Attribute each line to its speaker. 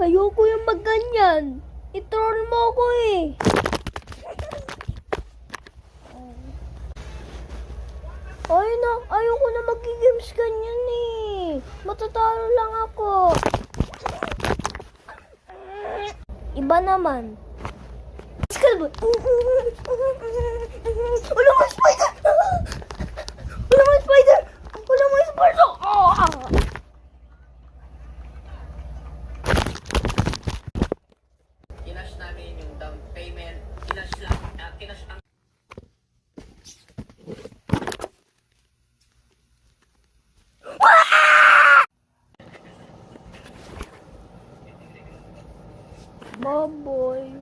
Speaker 1: Ayoko yung magganyan. I-troll mo ako eh. Ay na, ayoko na mag-games ganyan eh. Matatalo lang ako. Iba naman. Wala mo spider! Wala mo spider! Wala mo spider!
Speaker 2: Kinash namin yung down payment. Kinash lang. Kinash ang